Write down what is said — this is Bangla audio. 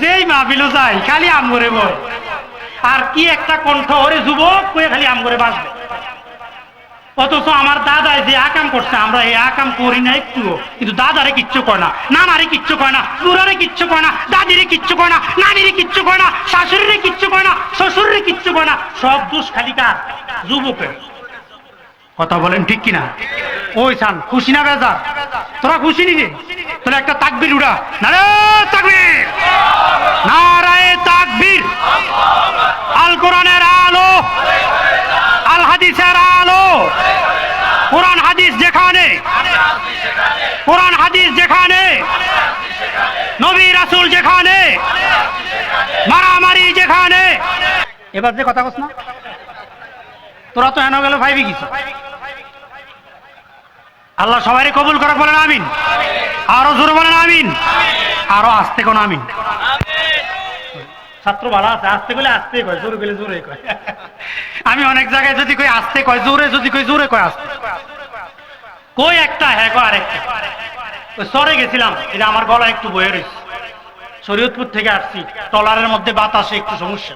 যেই মাহফিলও যাই খালি আম করে বল, আর কি একটা কণ্ঠ, ওরে যুবক কয়ে খালি আম করে বাঁচবে। অথচ আমার দাদাই যে আকাম করছে আমরা এই আকাম করি না একটুও, কিন্তু দাদারে কিচ্ছু কয় না, নানারে কিচ্ছু কয় না, বুড়ারে কিচ্ছু কয় না, দাদিরে কিচ্ছু কয় না, নানিরে কিচ্ছু কয় না, শাশুড়িরে কিচ্ছু কয় না, শ্বশুরে কিচ্ছু কয় না। সব দোষ খালি কার? যুবকের। কথা বলেন ঠিক কিনা? ওই সান খুশি না বেজার? তোরা খুশি নিকে? তোরা একটা তাকবীর উড়া, নারে তাকবীর, নারায়ে তাকবীর। আল কোরআনের আলো, আল হাদিসের আলো, কোরআন হাদিস যেখানে, কোরআন হাদিস যেখানে, নবী রাসূল যেখানে, মারামারি যেখানে। এবার যে কথা কস না, তোরা তো হেন গেল ভাইবি কিছু। আল্লাহ সবাই কবুল করে, বলেন আমিন। আরো জোরে বলেন আমিন, আরো আস্তে কোন আমিন। ছাত্র ভালো আছে, আস্তে গেলে আস্তে কয়, জোরে গেলে জোরে কয়। আমি অনেক জায়গায় যদি কই আস্তে কয় জোরে, যদি কই জোরে কয় আস্তে। কই একটা হ্যাঁ কয় আরেকটা। ওই সরে গেছিলাম, এটা আমার গলা একটু বয়ে রয়েছে, শরীয়তপুর থেকে আসছি, টলারের মধ্যে বাতাসে একটু সমস্যা।